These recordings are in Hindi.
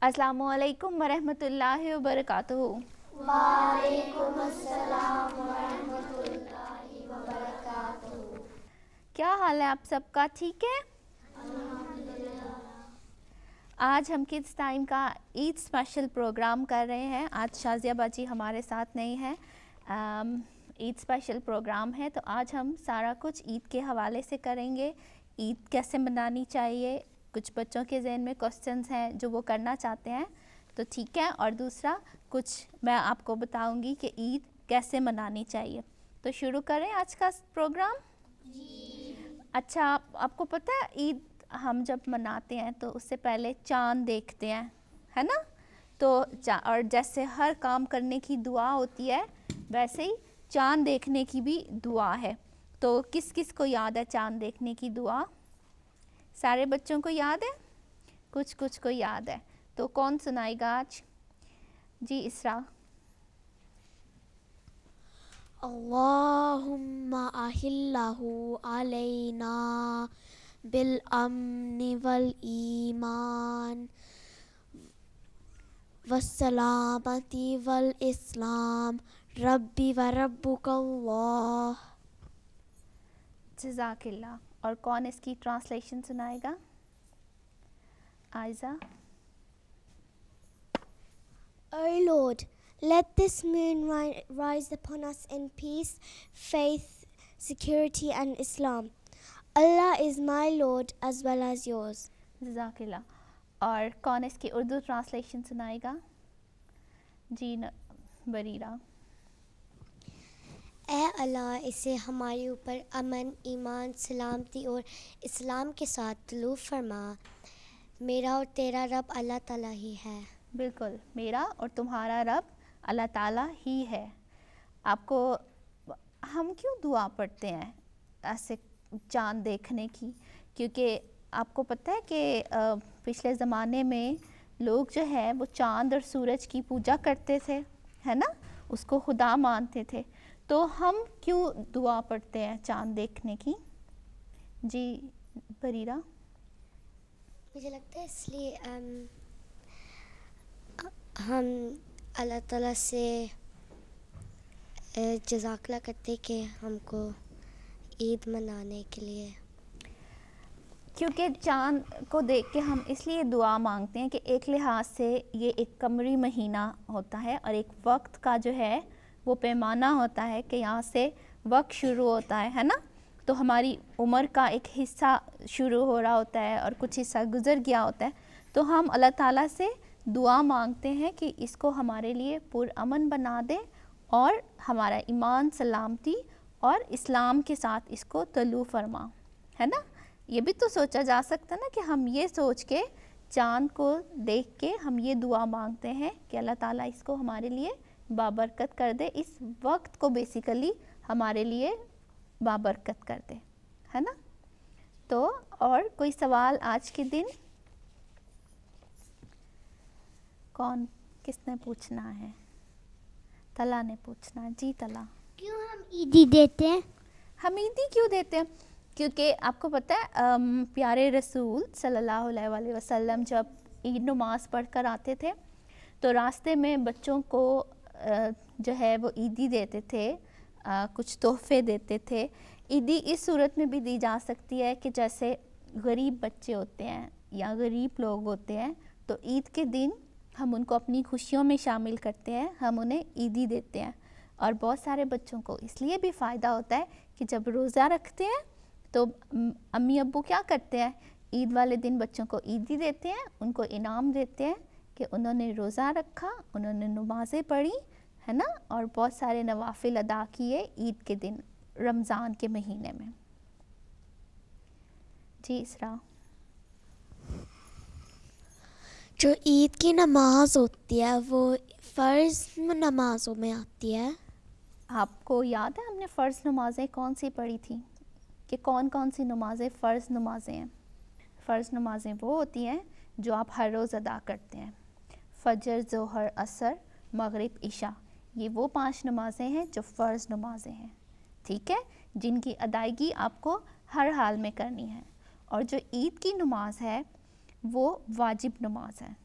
अस्सलामु अलैकुम वरहमतुल्लाहि वबरकातुहू। वालेकुम अस्सलाम वरहमतुल्लाहि वबरकातुहू। क्या हाल है आप सबका? ठीक है। आज हम किड्स टाइम का ईद स्पेशल प्रोग्राम कर रहे हैं। आज शाजिया बाजी हमारे साथ नहीं है। ईद स्पेशल प्रोग्राम है तो आज हम सारा कुछ ईद के हवाले से करेंगे। ईद कैसे मनानी चाहिए, कुछ बच्चों के ज़हन में क्वेश्चंस हैं जो वो करना चाहते हैं, तो ठीक है। और दूसरा कुछ मैं आपको बताऊंगी कि ईद कैसे मनानी चाहिए। तो शुरू करें आज का प्रोग्राम। अच्छा, आपको पता है ईद हम जब मनाते हैं तो उससे पहले चाँद देखते हैं, है ना? तो और जैसे हर काम करने की दुआ होती है वैसे ही चाँद देखने की भी दुआ है। तो किस किस को याद है चाँद देखने की दुआ? सारे बच्चों को याद है? कुछ कुछ को याद है। तो कौन सुनाएगा आज? जी इसरा। अल्लाहुम्मा अहिल्लहु अलैना बिल अम्नि वल ईमान वस्सलामती वल इस्लाम रब्बी व रब्बुकल्लाह। जज़ाकिल्लाह। और कौन इसकी ट्रांसलेशन सुनाएगा? Aiza. O Lord, let this moon rise upon us in peace, faith, security and Islam. Allah is my Lord as well as yours. जज़ाकिल्लाह। और कौन इसकी उर्दू ट्रांसलेशन सुनाएगा? जी बरीरा। ए अल्लाह, इसे हमारे ऊपर अमन, ईमान, सलामती और इस्लाम के साथ तलूफ़ फरमा। मेरा और तेरा रब अल्लाह ताला ही है। बिल्कुल, मेरा और तुम्हारा रब अल्लाह ताला ही है। आपको हम क्यों दुआ पढ़ते हैं ऐसे चाँद देखने की? क्योंकि आपको पता है कि पिछले ज़माने में लोग जो है वो चाँद और सूरज की पूजा करते थे, है ना? उसको खुदा मानते थे। तो हम क्यों दुआ पढ़ते हैं चाँद देखने की? जी बरीरा। मुझे लगता है इसलिए हम अल्लाह ताला से जज़ाकल्लाह करते कि हमको ईद मनाने के लिए। क्योंकि चाँद को देख के हम इसलिए दुआ मांगते हैं कि एक लिहाज से ये एक कमरी महीना होता है और एक वक्त का जो है वो पैमाना होता है कि यहाँ से वक्त शुरू होता है ना? तो हमारी उम्र का एक हिस्सा शुरू हो रहा होता है और कुछ हिस्सा गुज़र गया होता है। तो हम अल्लाह ताला से दुआ मांगते हैं कि इसको हमारे लिए पुरअमन बना दे और हमारा ईमान, सलामती और इस्लाम के साथ इसको तलू फरमा, है ना? ये भी तो सोचा जा सकता है ना कि हम ये सोच के चाँद को देख के हम ये दुआ मांगते हैं कि अल्लाह ताला इसको हमारे लिए बाबरकत कर दे, इस वक्त को बेसिकली हमारे लिए बाबरकत कर दे, है ना? तो और कोई सवाल आज के दिन? कौन किसने पूछना है? तला ने पूछना है। जी तला। क्यों हम ईदी देते हैं? हम ईदी क्यों देते हैं? क्योंकि आपको पता है प्यारे रसूल सल्लल्लाहु अलैहि वसल्लम जब ईद नमाज़ पढ़ कर आते थे तो रास्ते में बच्चों को जो है वो ईदी देते थे, कुछ तोहफे देते थे। ईदी इस सूरत में भी दी जा सकती है कि जैसे गरीब बच्चे होते हैं या गरीब लोग होते हैं तो ईद के दिन हम उनको अपनी खुशियों में शामिल करते हैं, हम उन्हें ईदी देते हैं। और बहुत सारे बच्चों को इसलिए भी फ़ायदा होता है कि जब रोज़ा रखते हैं तो अम्मी अब्बू क्या करते हैं, ईद वाले दिन बच्चों को ईदी देते हैं, उनको इनाम देते हैं कि उन्होंने रोज़ा रखा, उन्होंने नमाज़ें पढ़ी, है ना? और बहुत सारे नवाफिल अदा किए ईद के दिन, रमज़ान के महीने में। जी इसरा। जो ईद की नमाज होती है वो फ़र्ज़ नमाज़ों में आती है। आपको याद है हमने फ़र्ज़ नमाज़ें कौन सी पढ़ी थी कि कौन कौन सी नमाज़ें फ़र्ज़ नमाज़ें हैं? फ़र्ज़ नमाज़ें वो होती हैं जो आप हर रोज़ अदा करते हैं। फ़जर, ज़ोहर, असर, मगरिब, इशा, ये वो 5 नमाज़ें हैं जो फ़र्ज़ नमाज़ें हैं। ठीक है, जिनकी अदायगी आपको हर हाल में करनी है। और जो ईद की नमाज है वो वाजिब नमाज है।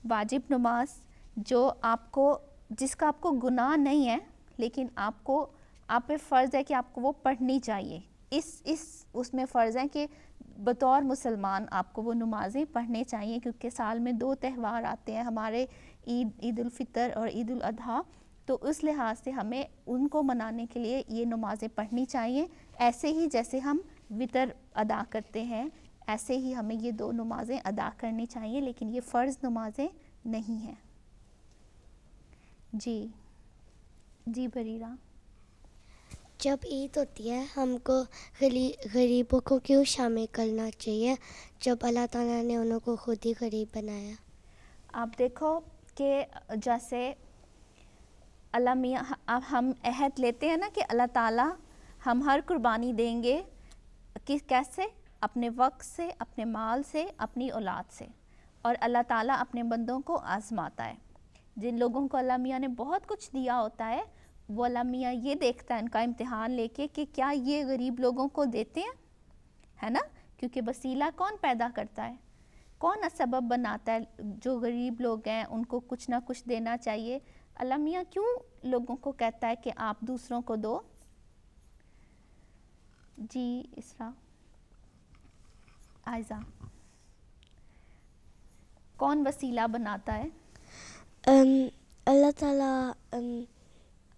वाजिब नमाज जो आपको, जिसका आपको गुनाह नहीं है, लेकिन आप पे फ़र्ज़ है कि आपको वो पढ़नी चाहिए। इस उसमें फ़र्ज़ है कि बतौर मुसलमान आपको वो नमाज़ें पढ़ने चाहिए, क्योंकि साल में 2 त्यौहार आते हैं हमारे, ईद उल फ़ितर और ईद उल अधा। तो उस लिहाज से हमें उनको मनाने के लिए ये नमाज़ें पढ़नी चाहिए। ऐसे ही जैसे हम वितर अदा करते हैं, ऐसे ही हमें ये 2 नमाज़ें अदा करनी चाहिए, लेकिन ये फ़र्ज़ नमाज़ें नहीं हैं। जी बरीरा। जब ईद होती है हमको गरीबों को क्यों शामिल करना चाहिए, जब अल्लाह ताला ने उनको खुद ही गरीब बनाया? आप देखो कि जैसे अल्लाह मियाँ, अब हम अहद लेते हैं ना कि अल्लाह ताला हम हर कुर्बानी देंगे, कि कैसे? अपने वक्त से, अपने माल से, अपनी औलाद से। और अल्लाह ताला अपने बंदों को आज़माता है। जिन लोगों को अल्लाह मियाँ ने बहुत कुछ दिया होता है, वो अल्लाह मियाँ ये देखता है इनका इम्तिहान लेके कि क्या ये गरीब लोगों को देते हैं, है ना? क्योंकि वसीला कौन पैदा करता है, कौन सबब बनाता है? जो गरीब लोग हैं उनको कुछ ना कुछ देना चाहिए। अल्लाह मियाँ क्यों लोगों को कहता है कि आप दूसरों को दो? जी इसरा, आयज़ा, कौन वसीला बनाता है?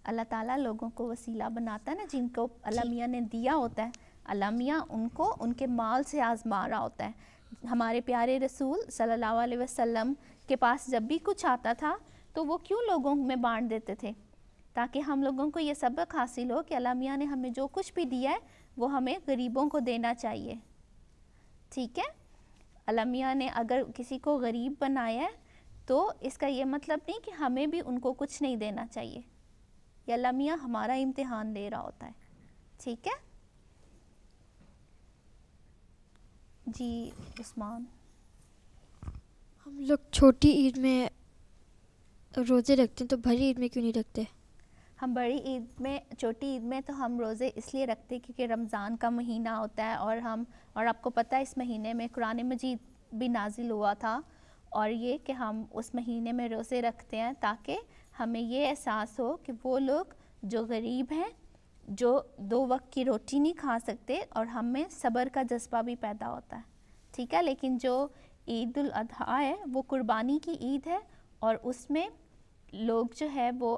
अल्लाह ताला लोगों को वसीला बनाता है ना, जिनको अल्लाह मियाँ ने दिया होता है। अल्लाह मियाँ उनको उनके माल से आज़मा रहा होता है। हमारे प्यारे रसूल सल्लल्लाहु अलैहि वसल्लम के पास जब भी कुछ आता था तो वो क्यों लोगों में बांट देते थे? ताकि हम लोगों को ये सबक हासिल हो कि अल्लाह मियाँ ने हमें जो कुछ भी दिया है वो हमें गरीबों को देना चाहिए। ठीक है, अल्लाह मियाँ ने अगर किसी को गरीब बनाया है तो इसका ये मतलब नहीं कि हमें भी उनको कुछ नहीं देना चाहिए। ये अल्लाह मियाँ हमारा इम्तिहान ले रहा होता है। ठीक है जी उस्मान। हम लोग छोटी ईद में रोज़े रखते हैं तो बड़ी ईद में क्यों नहीं रखते? हम बड़ी ईद में, छोटी ईद में तो हम रोज़े इसलिए रखते हैं क्योंकि रमज़ान का महीना होता है, और आपको पता है इस महीने में कुरान मजीद भी नाजिल हुआ था। और ये कि हम उस महीने में रोज़े रखते हैं ताकि हमें ये एहसास हो कि वो लोग जो गरीब हैं, जो 2 वक्त की रोटी नहीं खा सकते, और हमें सब्र का जज्बा भी पैदा होता है। ठीक है, लेकिन जो ईद उल अधा है वो कुर्बानी की ईद है, और उसमें लोग जो है वो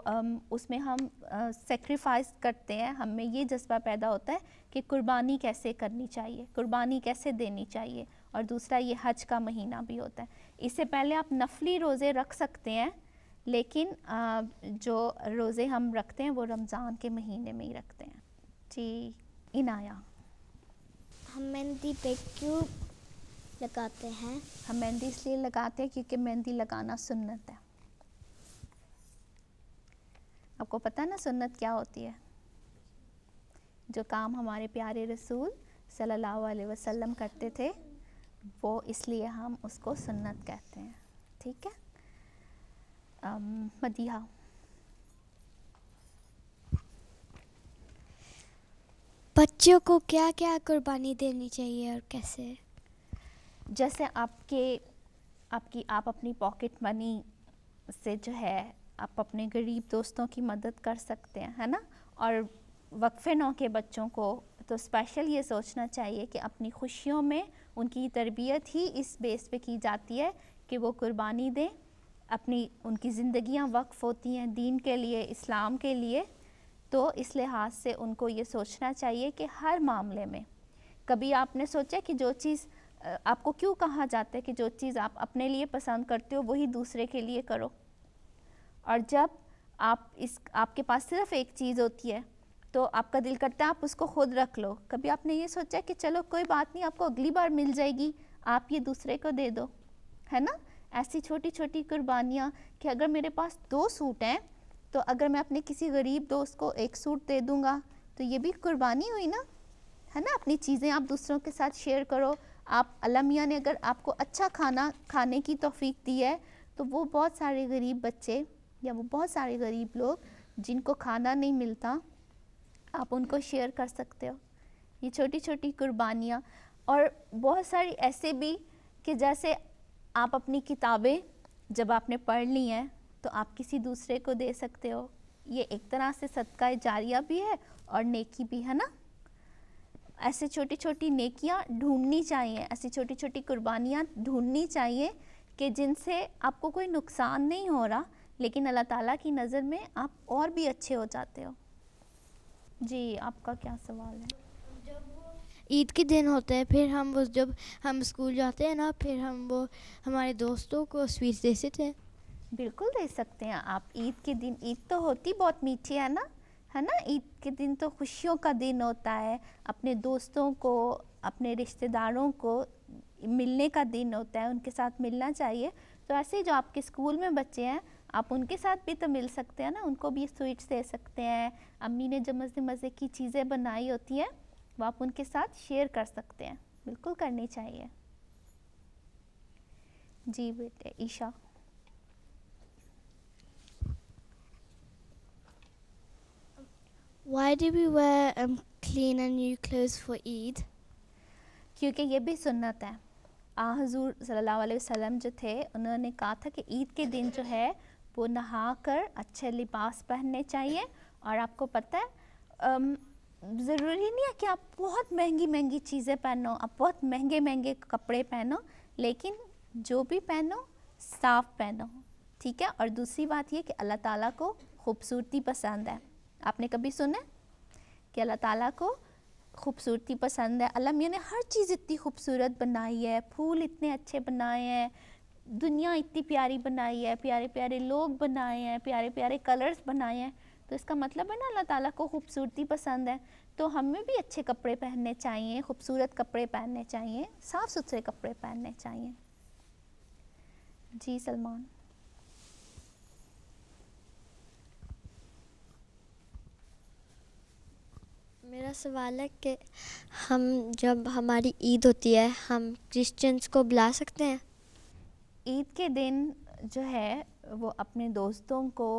उसमें हम सेक्रीफाइस करते हैं। हमें ये जज्बा पैदा होता है कि कुर्बानी कैसे करनी चाहिए, कुर्बानी कैसे देनी चाहिए। और दूसरा ये हज का महीना भी होता है। इससे पहले आप नफली रोज़े रख सकते हैं, लेकिन जो रोज़े हम रखते हैं वो रमज़ान के महीने में ही रखते हैं। जी इनाया। हम मेहंदी पे क्यों लगाते हैं? हम मेहंदी इसलिए लगाते हैं क्योंकि मेहंदी लगाना सुन्नत है। आपको पता है ना सुन्नत क्या होती है? जो काम हमारे प्यारे रसूल सल्लल्लाहु अलैहि वसल्लम करते थे वो इसलिए हम उसको सुन्नत कहते हैं। ठीक है मदीहा। बच्चों को क्या क्या कुर्बानी देनी चाहिए और कैसे? जैसे आप अपनी पॉकेट मनी से जो है आप अपने गरीब दोस्तों की मदद कर सकते हैं, है ना। और वक्फे नौ के बच्चों को तो स्पेशल ये सोचना चाहिए कि अपनी खुशियों में उनकी तरबियत ही इस बेस पे की जाती है कि वो कुर्बानी दें। उनकी ज़िंदगियां वक्फ़ होती हैं दीन के लिए, इस्लाम के लिए। तो इस लिहाज से उनको ये सोचना चाहिए कि हर मामले में, कभी आपने सोचा कि जो चीज़ आपको क्यों कहा जाता है कि जो चीज़ आप अपने लिए पसंद करते हो वही दूसरे के लिए करो। और जब आपके पास सिर्फ एक चीज़ होती है तो आपका दिल करता है आप उसको खुद रख लो। कभी आपने ये सोचा कि चलो कोई बात नहीं, आपको अगली बार मिल जाएगी, आप ये दूसरे को दे दो, है ना। ऐसी छोटी छोटी कुर्बानियाँ कि अगर मेरे पास 2 सूट हैं तो अगर मैं अपने किसी गरीब दोस्त को 1 सूट दे दूँगा तो ये भी कुर्बानी हुई ना, है ना। अपनी चीज़ें आप दूसरों के साथ शेयर करो। आप अल्लाह मियाँ ने अगर आपको अच्छा खाना खाने की तौफीक दी है तो वो बहुत सारे गरीब बच्चे या वो बहुत सारे गरीब लोग जिनको खाना नहीं मिलता, आप उनको शेयर कर सकते हो। ये छोटी छोटी कुर्बानियाँ, और बहुत सारी ऐसे भी कि जैसे आप अपनी किताबें जब आपने पढ़ ली हैं तो आप किसी दूसरे को दे सकते हो। ये एक तरह से सदका जारिया भी है और नेकी भी है ना। ऐसे छोटी छोटी नेकियां ढूंढनी चाहिए, ऐसी छोटी छोटी कुर्बानियां ढूंढनी चाहिए कि जिनसे आपको कोई नुकसान नहीं हो रहा, लेकिन अल्लाह ताला की नज़र में आप और भी अच्छे हो जाते हो। जी, आपका क्या सवाल है? ईद के दिन होते हैं, फिर हम वो जब हम स्कूल जाते हैं ना, फिर हम वो हमारे दोस्तों को स्वीट्स दे सकते हैं। बिल्कुल दे सकते हैं आप। ईद के दिन, ईद तो होती बहुत मीठी है ना, है ना। ईद के दिन तो खुशियों का दिन होता है, अपने दोस्तों को, अपने रिश्तेदारों को मिलने का दिन होता है, उनके साथ मिलना चाहिए। तो ऐसे ही जो आपके स्कूल में बच्चे हैं, आप उनके साथ भी तो मिल सकते हैं ना, उनको भी स्वीट्स दे सकते हैं। अम्मी ने जो मज़े मज़े की चीज़ें बनाई होती हैं वो आप उनके साथ शेयर कर सकते हैं, बिल्कुल करनी चाहिए। जी बेटे, Isha. Why do we wear clean and new clothes for Eid? क्योंकि ये भी सुन्नत है। हुज़ूर सल्लल्लाहु अलैहि वसल्लम जो थे, उन्होंने कहा था कि ईद के दिन जो है वो नहा कर अच्छे लिबास पहनने चाहिए। और आपको पता है, ज़रूरी नहीं है कि आप बहुत महंगी महंगी चीज़ें पहनो, आप बहुत महंगे महंगे कपड़े पहनो, लेकिन जो भी पहनो साफ़ पहनो, ठीक है। और दूसरी बात ये कि अल्लाह ताला को खूबसूरती पसंद है। आपने कभी सुना कि अल्लाह ताला को खूबसूरती पसंद है? अल्लाह मियाँ ने हर चीज़ इतनी खूबसूरत बनाई है, फूल इतने अच्छे बनाए हैं, दुनिया इतनी प्यारी बनाई है, प्यारे प्यारे लोग बनाए हैं, प्यारे प्यारे कलर्स बनाए हैं। तो इसका मतलब है ना, अल्लाह ताला को खूबसूरती पसंद है। तो हमें भी अच्छे कपड़े पहनने चाहिए, खूबसूरत कपड़े पहनने चाहिए, साफ़ सुथरे कपड़े पहनने चाहिए। जी सलमान। मेरा सवाल है कि हम जब हमारी ईद होती है, हम क्रिश्चियंस को बुला सकते हैं? ईद के दिन जो है वो अपने दोस्तों को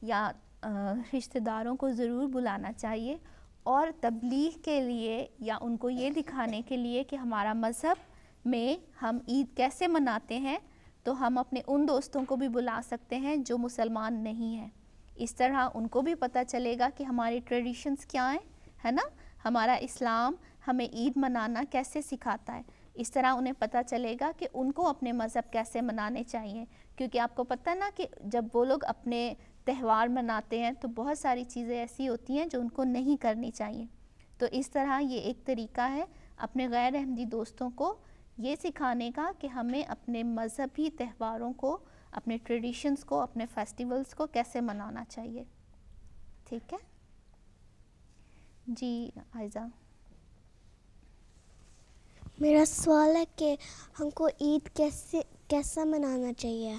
या रिश्तेदारों को ज़रूर बुलाना चाहिए, और तबलीग के लिए या उनको ये दिखाने के लिए कि हमारा मज़हब में हम ईद कैसे मनाते हैं, तो हम अपने उन दोस्तों को भी बुला सकते हैं जो मुसलमान नहीं हैं। इस तरह उनको भी पता चलेगा कि हमारे ट्रेडिशंस क्या हैं, है ना, हमारा इस्लाम हमें ईद मनाना कैसे सिखाता है। इस तरह उन्हें पता चलेगा कि उनको अपने मज़हब कैसे मनाने चाहिए। क्योंकि आपको पता है ना कि जब वो लोग अपने त्यौहार मनाते हैं तो बहुत सारी चीज़ें ऐसी होती हैं जो उनको नहीं करनी चाहिए। तो इस तरह ये एक तरीका है अपने गैर अहमदी दोस्तों को ये सिखाने का कि हमें अपने मज़हबी त्यौहारों को, अपने ट्रेडिशंस को, अपने फेस्टिवल्स को कैसे मनाना चाहिए। ठीक है जी आयज़ा। मेरा सवाल है कि हमको ईद कैसा मनाना चाहिए?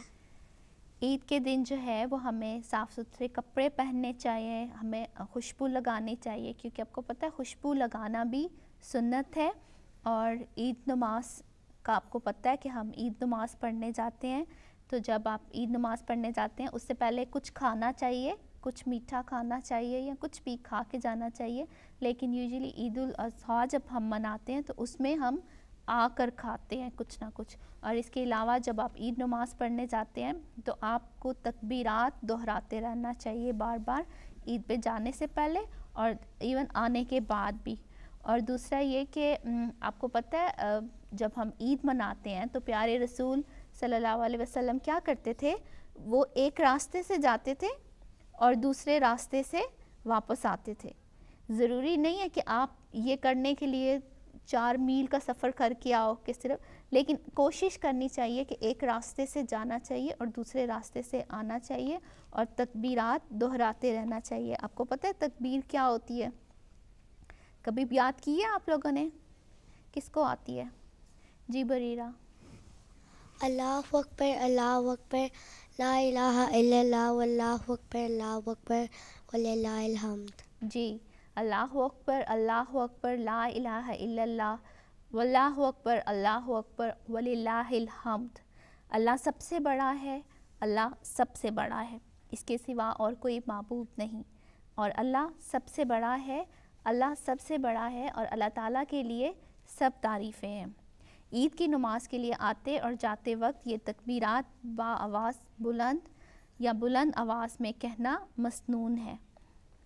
ईद के दिन जो है वो हमें साफ़ सुथरे कपड़े पहनने चाहिए, हमें खुशबू लगानी चाहिए, क्योंकि आपको पता है खुशबू लगाना भी सुन्नत है। और ईद नमाज का आपको पता है कि हम ईद नमाज पढ़ने जाते हैं, तो जब आप ईद नमाज पढ़ने जाते हैं उससे पहले कुछ खाना चाहिए, कुछ मीठा खाना चाहिए या कुछ भी खा के जाना चाहिए। लेकिन यूजुअली ईद उल अज़हा जब हम मनाते हैं तो उसमें हम आकर खाते हैं कुछ ना कुछ। और इसके अलावा जब आप ईद नमाज़ पढ़ने जाते हैं तो आपको तकबीरात दोहराते रहना चाहिए बार बार, ईद पे जाने से पहले और इवन आने के बाद भी। और दूसरा ये कि आपको पता है जब हम ईद मनाते हैं तो प्यारे रसूल सल्लल्लाहु अलैहि वसल्लम क्या करते थे, वो एक रास्ते से जाते थे और दूसरे रास्ते से वापस आते थे। ज़रूरी नहीं है कि आप ये करने के लिए 4 मील का सफ़र करके आओ कि सिर्फ, लेकिन कोशिश करनी चाहिए कि एक रास्ते से जाना चाहिए और दूसरे रास्ते से आना चाहिए और तकबीरात दोहराते रहना चाहिए। आपको पता है तकबीर क्या होती है? कभी याद की है आप लोगों ने? किसको आती है? जी बरीरा। अल्लाहु अकबर, अल्लाहु अकबर, ला इलाहा इल्लल्लाह, वल्लाहु अकबर, अल्लाहु अकबर, वलिल्लाहिल हम्द। जी, अल्लाहु अकबर, अल्लाहु अकबर, ला इलाहा इल्लल्लाह, वल्लाहु अकबर, अल्लाहु अकबर, वलिल्लाहिल हम्द। अल्लाह सबसे बड़ा है, अल्लाह सबसे बड़ा है, इसके सिवा और कोई माबूद नहीं। और अल्लाह सबसे बड़ा है, अल्लाह सबसे बड़ा है और अल्लाह ताला के लिए सब तारीफ़ें हैं। ईद की नमाज के लिए आते और जाते वक्त ये तकबीरात आवाज़ बुलंद या बुलंद आवाज़ में कहना मसनून है।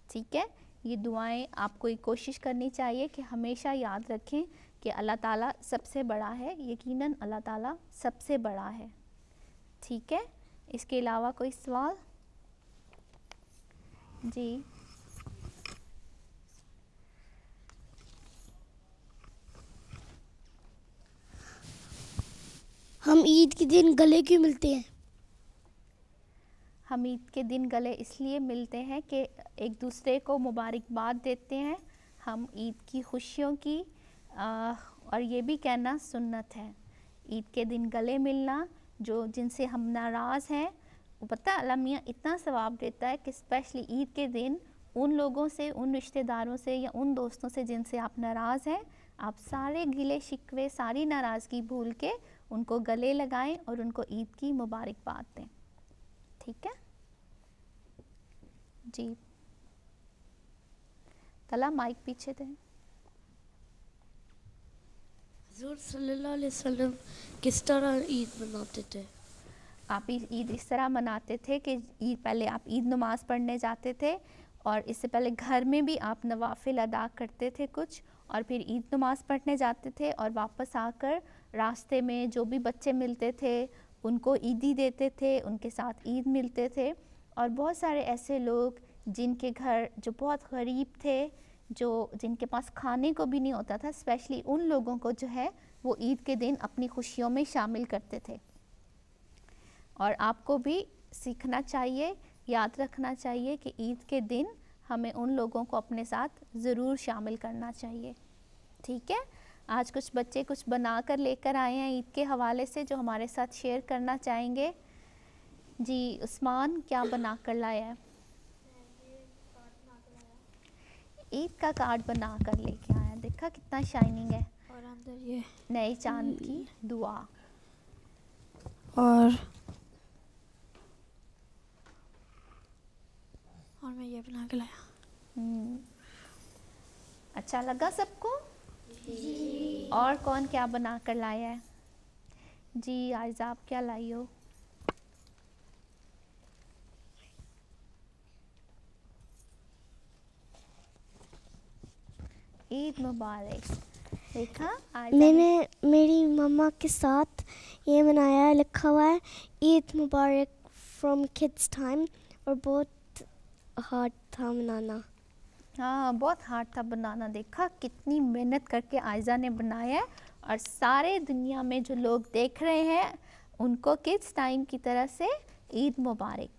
ठीक है, ये दुआएं आपको ये कोशिश करनी चाहिए कि हमेशा याद रखें कि अल्लाह ताला सबसे बड़ा है, यकीनन अल्लाह ताला सबसे बड़ा है। ठीक है, इसके अलावा कोई सवाल? जी हम ईद के दिन गले क्यों मिलते हैं? हम ईद के दिन गले इसलिए मिलते हैं कि एक दूसरे को मुबारकबाद देते हैं। हम ईद की खुशियों की और ये भी कहना सुन्नत है। ईद के दिन गले मिलना, जो जिनसे हम नाराज़ हैं, वो पता है अल्लाह मियाँ इतना सवाब देता है कि स्पेशली ईद के दिन उन लोगों से, उन रिश्तेदारों से या उन दोस्तों से जिनसे आप नाराज़ हैं, आप सारे गिले शिकवे, सारी नाराज़गी भूल के उनको गले लगाएं और उनको ईद की मुबारकबाद दें। ठीक है जी, तला माइक पीछे दें। हुज़ूर सल्लल्लाहु अलैहि वसल्लम किस तरह ईद मनाते थे? आप ईद इस तरह मनाते थे कि ईद पहले आप ईद नमाज़ पढ़ने जाते थे और इससे पहले घर में भी आप नवाफिल अदा करते थे कुछ, और फिर ईद नमाज़ पढ़ने जाते थे और वापस आकर रास्ते में जो भी बच्चे मिलते थे उनको ईदी देते थे, उनके साथ ईद मिलते थे। और बहुत सारे ऐसे लोग जिनके घर जो बहुत गरीब थे, जो जिनके पास खाने को भी नहीं होता था, स्पेशली उन लोगों को जो है वो ईद के दिन अपनी खुशियों में शामिल करते थे। और आपको भी सीखना चाहिए, याद रखना चाहिए कि ईद के दिन हमें उन लोगों को अपने साथ ज़रूर शामिल करना चाहिए। ठीक है, आज कुछ बच्चे कुछ बना कर लेकर आए हैं ईद के हवाले से जो हमारे साथ शेयर करना चाहेंगे। जी उस्मान, क्या बना कर लाया है? ईद का कार्ड बना कर लेके आया, देखा कितना शाइनिंग है, और अंदर ये नए चांद की दुआ। और मैं ये बना के लाया। अच्छा लगा सबको? जी। और कौन क्या बना कर लाया है? जी आयज़ा, आप क्या लाई हो? ईद मुबारक। देखा मैंने मेरी मम्मा के साथ ये बनाया है, लिखा हुआ है ईद मुबारक फ्रॉम किड्स टाइम, और बहुत हार्ड था बनाना। हाँ, बहुत हार्ड था बनाना। देखा कितनी मेहनत करके आयज़ा ने बनाया है, और सारे दुनिया में जो लोग देख रहे हैं उनको किड्स टाइम की तरह से ईद मुबारक।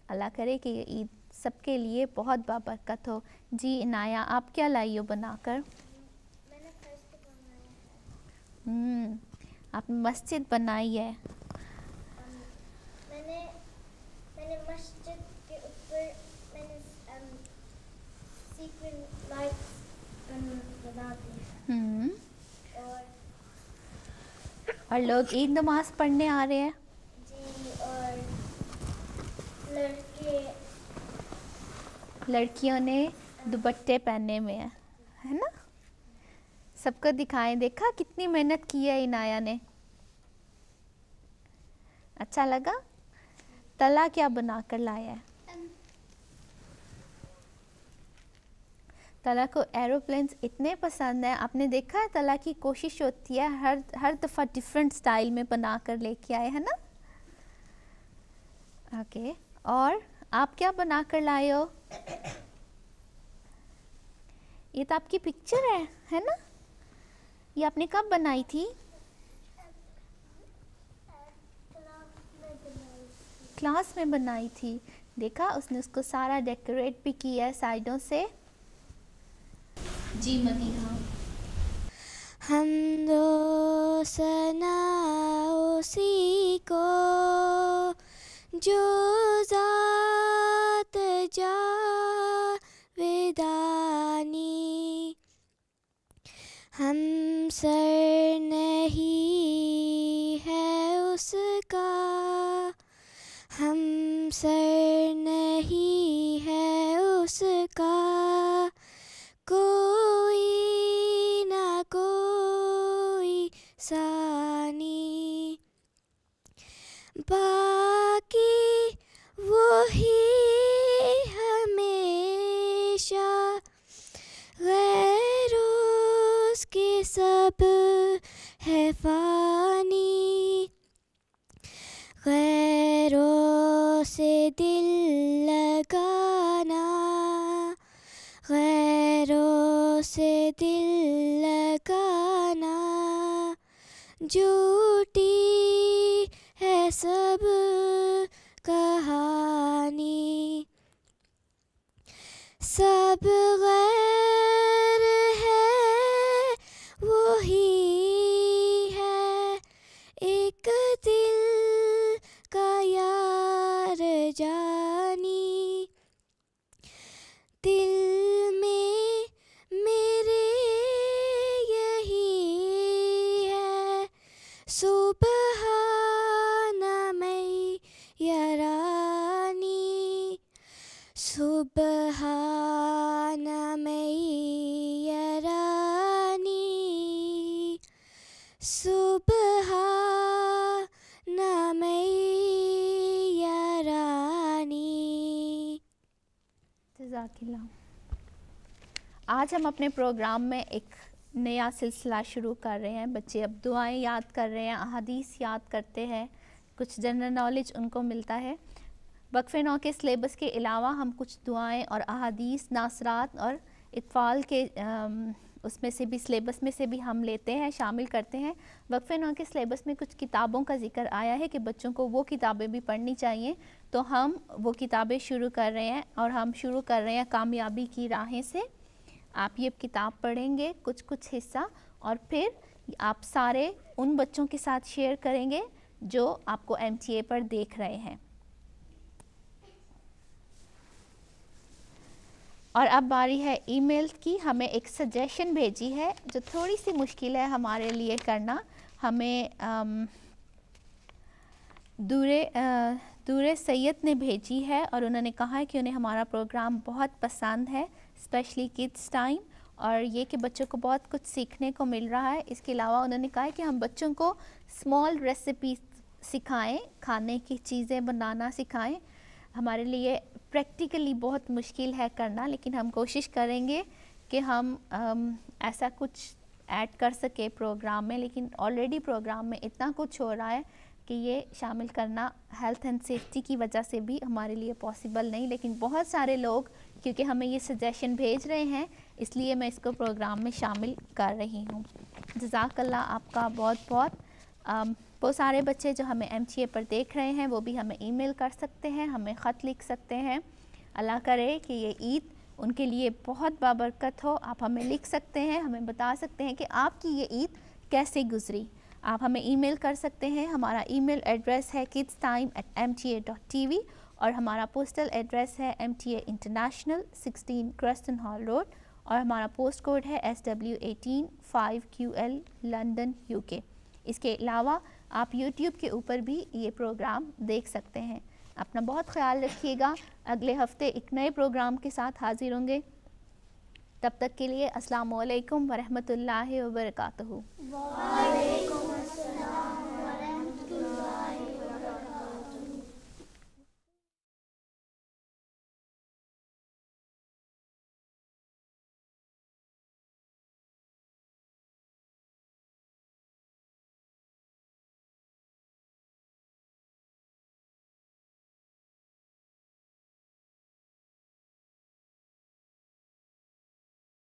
अल्लाह करे कि ये ईद सबके लिए बहुत बाबरकत हो। जी इनाया, आप क्या लाई हो बनाकर? आपने मस्जिद बनाई है। मैंने मस्जिद के ऊपर मैंने सीक्वेंस लाइट्स लगा दी। और लोग ईद नमाज पढ़ने आ रहे हैं। जी, और लड़कियों ने दुपट्टे पहने हुए हैं, है ना? सबको दिखाएं, देखा कितनी मेहनत की है इनाया ने। अच्छा लगा? तला क्या बना कर लाया है? तला को एरोप्लेन्स इतने पसंद है। आपने देखा है तला की कोशिश होती है हर दफ़ा डिफरेंट स्टाइल में बना कर लेके आए, है ना? ओके, और आप क्या बना कर लाए हो? ये तो आपकी पिक्चर है ना? ये आपने कब बनाई थी? क्लास में बनाई थी। देखा, उसने उसको सारा डेकोरेट भी किया है साइडों से। जी मदीहा। हमदो सना उसी को जो ज़ात जावेदानी, हम सर नहीं है उसका, हम सर नहीं है उसका कोई ना कोई सानी, बाकी वही हमेशा, गैरों के सब है फानी, गैरों से दिल लगाना, गैरों से दिल लगाना, झूठी है सब कहानी, सब गैर है वही है एक दिल का यार जानी, दिल में मेरे यही है सुबहाना मैया रानी, सुबहाना मैया रानी, सुबहाना मैया रानी। जज़ाकिल्लाह। आज हम अपने प्रोग्राम में एक नया सिलसिला शुरू कर रहे हैं। बच्चे अब दुआएं याद कर रहे हैं, अहादीस याद करते हैं, कुछ जनरल नॉलेज उनको मिलता है। वक्फ़े नौ के सिलेबस के अलावा हम कुछ दुआएं और अहादीस, नासरात और इत्फ़ाल के उसमें से भी, सिलेबस में से भी हम लेते हैं, शामिल करते हैं। वक्फ़े नौ के सिलेबस में कुछ किताबों का ज़िक्र आया है कि बच्चों को वो किताबें भी पढ़नी चाहिए, तो हम वो किताबें शुरू कर रहे हैं। और हम शुरू कर रहे हैं कामयाबी की राहें से। आप ये किताब पढ़ेंगे कुछ कुछ हिस्सा, और फिर आप सारे उन बच्चों के साथ शेयर करेंगे जो आपको MTA पर देख रहे हैं। और अब बारी है ईमेल की। हमें एक सजेशन भेजी है जो थोड़ी सी मुश्किल है हमारे लिए करना। हमें दूरे सैयद ने भेजी है और उन्होंने कहा है कि उन्हें हमारा प्रोग्राम बहुत पसंद है, स्पेशली किड्स टाइम, और ये कि बच्चों को बहुत कुछ सीखने को मिल रहा है। इसके अलावा उन्होंने कहा है कि हम बच्चों को स्मॉल रेसिपी सिखाएं, खाने की चीज़ें बनाना सिखाएं। हमारे लिए प्रैक्टिकली बहुत मुश्किल है करना, लेकिन हम कोशिश करेंगे कि हम ऐसा कुछ ऐड कर सके प्रोग्राम में। लेकिन ऑलरेडी प्रोग्राम में इतना कुछ हो रहा है कि ये शामिल करना हेल्थ एंड सेफ्टी की वजह से भी हमारे लिए पॉसिबल नहीं। लेकिन बहुत सारे लोग क्योंकि हमें ये सजेशन भेज रहे हैं, इसलिए मैं इसको प्रोग्राम में शामिल कर रही हूँ। जज़ाकल्लाह आपका बहुत बहुत। वो सारे बच्चे जो हमें MTA पर देख रहे हैं वो भी हमें ईमेल कर सकते हैं, हमें ख़त लिख सकते हैं। अल्लाह करे कि ये ईद उनके लिए बहुत बाबरकत हो। आप हमें लिख सकते हैं, हमें बता सकते हैं कि आपकी ये ईद कैसे गुज़री। आप हमें ईमेल कर सकते हैं। हमारा ईमेल एड्रेस है kidstime@mta.tv और हमारा पोस्टल एड्रेस है MTA इंटरनेशनल 16 क्रस्टन हॉल रोड, और हमारा पोस्ट कोड है SW18 5QL लंदन UK। इसके अलावा आप YouTube के ऊपर भी ये प्रोग्राम देख सकते हैं। अपना बहुत ख्याल रखिएगा। अगले हफ्ते एक नए प्रोग्राम के साथ हाजिर होंगे। तब तक के लिए अस्सलामु अलैकुम वरहमतुल्लाहि वबरकातुहू।